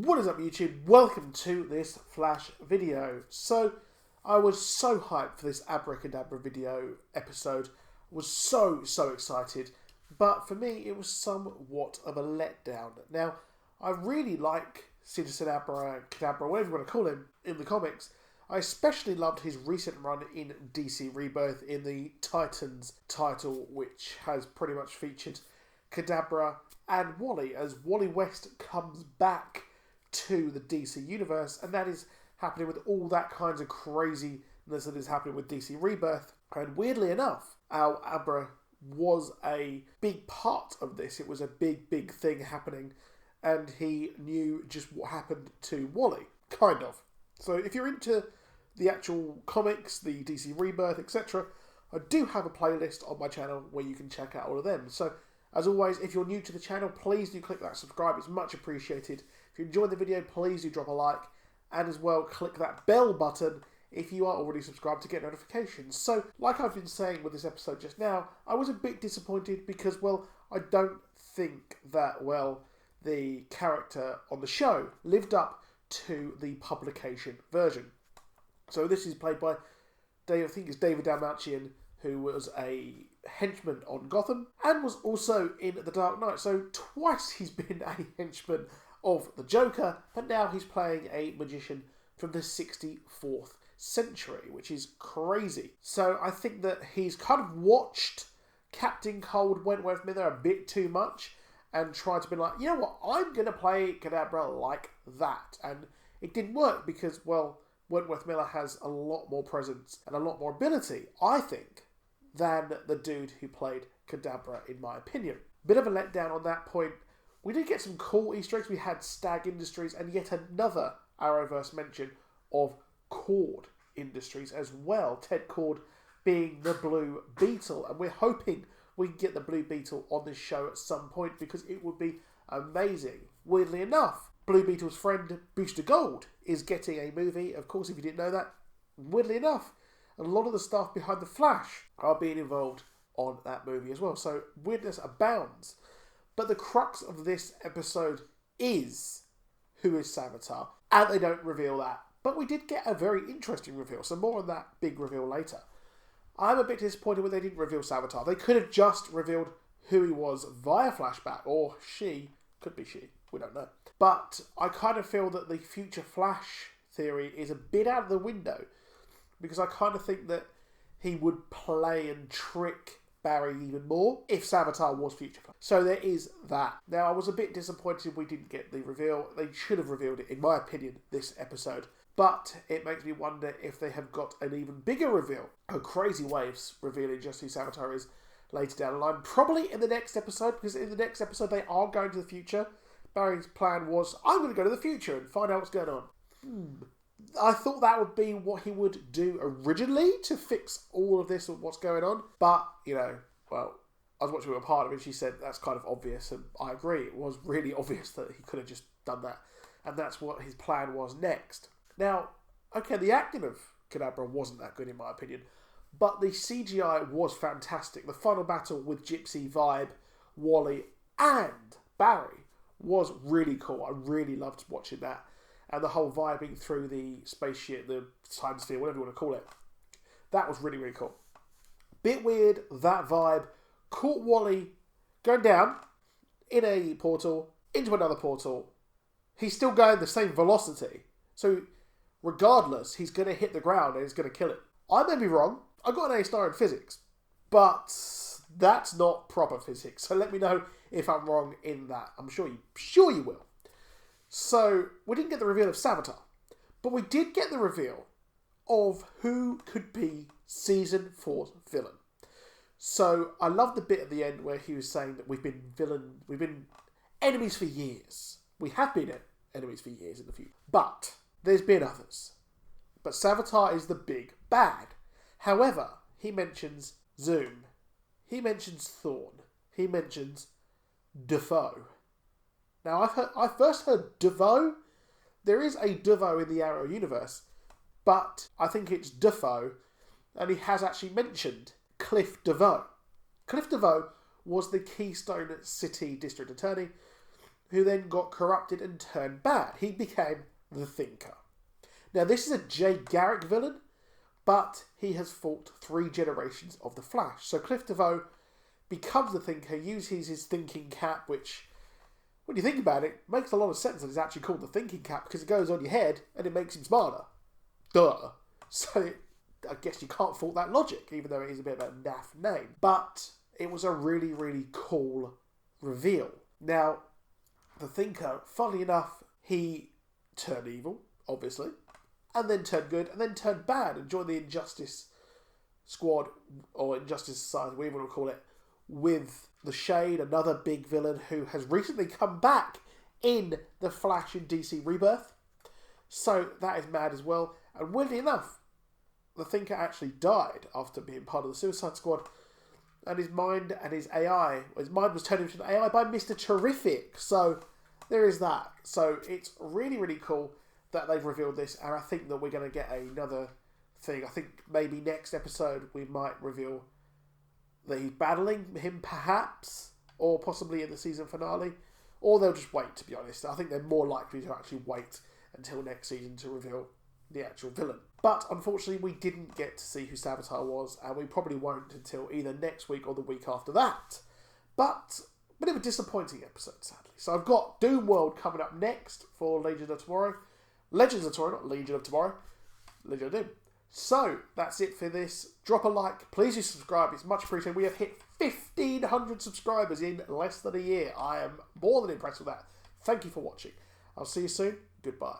What is up, YouTube? Welcome to this Flash video. So, I was so hyped for this Abracadabra video episode. Was so excited. But for me, it was somewhat of a letdown. Now, I really like Citizen Abracadabra, whatever you want to call him, in the comics. I especially loved his recent run in DC Rebirth in the Titans title, which has pretty much featured Kadabra and Wally, as Wally West comes back to the DC universe, and that is happening with all that kinds of craziness that is happening with DC Rebirth. And weirdly enough, Al Abra was a big part of this. It was a big thing happening, and he knew just what happened to Wally, kind of. So if you're into the actual comics, the DC Rebirth, etc., I do have a playlist on my channel where you can check out all of them. So as always, if you're new to the channel, please do click that subscribe. It's much appreciated. If you enjoyed the video, please do drop a like. And as well, click that bell button if you are already subscribed to get notifications. So, like I've been saying with this episode just now, I was a bit disappointed because, well, I don't think that, well, the character on the show lived up to the publication version. So this is played by, I think it's David Dalmachian, who was a henchman on Gotham and was also in The Dark Knight. So twice he's been a henchman of the Joker, but now he's playing a magician from the 64th century, which is crazy. So I think that he's kind of watched Captain Cold Wentworth Miller a bit too much and tried to be like, you know what, I'm going to play Kadabra like that. And it didn't work because, well, Wentworth Miller has a lot more presence and a lot more ability, I think, than the dude who played Kadabra, in my opinion. Bit of a letdown on that point. We did get some cool Easter eggs. We had Stag Industries and yet another Arrowverse mention of Cord Industries as well. Ted Cord being the Blue Beetle. And we're hoping we can get the Blue Beetle on this show at some point because it would be amazing. Weirdly enough, Blue Beetle's friend Booster Gold is getting a movie. Of course, if you didn't know that, weirdly enough, a lot of the staff behind The Flash are being involved on that movie as well. So weirdness abounds. But the crux of this episode is who is Savatar, and they don't reveal that. But we did get a very interesting reveal, so more on that big reveal later. I'm a bit disappointed when they didn't reveal Savatar. They could have just revealed who he was via flashback, or she, could be she, we don't know. But I kind of feel that the future Flash theory is a bit out of the window, because I kind of think that he would play and trick Barry even more if Savatar was future Flash. So there is that. Now, I was a bit disappointed we didn't get the reveal. They should have revealed it, in my opinion, this episode. But it makes me wonder if they have got an even bigger reveal. A crazy way of revealing just who Savatar is later down the line. Probably in the next episode, because in the next episode they are going to the future. Barry's plan was, I'm going to go to the future and find out what's going on. I thought that would be what he would do originally to fix all of this and what's going on. But, you know, well, I was watching with a part of it and she said that's kind of obvious. And I agree. It was really obvious that he could have just done that. And that's what his plan was next. Now, okay, the acting of Kadabra wasn't that good in my opinion. But the CGI was fantastic. The final battle with Gypsy, Vibe, Wally and Barry was really cool. I really loved watching that. And the whole vibing through the spaceship, the time sphere, whatever you want to call it. That was really cool. Bit weird, that vibe. Caught Wally going down in a portal, into another portal. He's still going the same velocity. So, regardless, he's going to hit the ground and it's going to kill it. I may be wrong. I got an A star in physics. But that's not proper physics. So let me know if I'm wrong in that. I'm sure you will. So, we didn't get the reveal of Savatar, but we did get the reveal of who could be Season 4's villain. So, I love the bit at the end where he was saying that we've been enemies for years. We have been enemies for years in the future. But, there's been others. But Savatar is the big bad. However, he mentions Zoom. He mentions Thorn. He mentions DeVoe. Now, I first heard DeVoe. There is a DeVoe in the Arrow universe, but I think it's DeVoe, and he has actually mentioned Cliff DeVoe. Cliff DeVoe was the Keystone City District Attorney, who then got corrupted and turned bad. He became the Thinker. Now, this is a Jay Garrick villain, but he has fought 3 generations of the Flash. So Cliff DeVoe becomes the Thinker, uses his thinking cap, which, when you think about it, makes a lot of sense that it's actually called the thinking cap, because it goes on your head and it makes him smarter. Duh. So I guess you can't fault that logic, even though it is a bit of a naff name. But it was a really, really cool reveal. Now, the Thinker, funnily enough, he turned evil, obviously, and then turned good, and then turned bad, and joined the Injustice Squad, or Injustice Society, whatever you want to call it, with the Shade, another big villain who has recently come back in the Flash in DC Rebirth. So that is mad as well. And weirdly enough, the Thinker actually died after being part of the Suicide Squad, and his mind and his AI, his mind was turned into an AI by Mr. Terrific. So there is that. So it's really, really cool that they've revealed this, and I think that we're going to get another thing. I think maybe next episode we might reveal that he's battling him, perhaps, or possibly in the season finale, or they'll just wait, to be honest. I think they're more likely to actually wait until next season to reveal the actual villain. But unfortunately, we didn't get to see who Savatar was, and we probably won't until either next week or the week after that. But a bit of a disappointing episode, sadly. So I've got Doom World coming up next for Legends of Tomorrow. Legends of Tomorrow, not Legion of Tomorrow. Legion of Doom. So that's it for this. Drop a like. Please do subscribe. It's much appreciated. We have hit 1,500 subscribers in less than a year. I am more than impressed with that. Thank you for watching. I'll see you soon. Goodbye.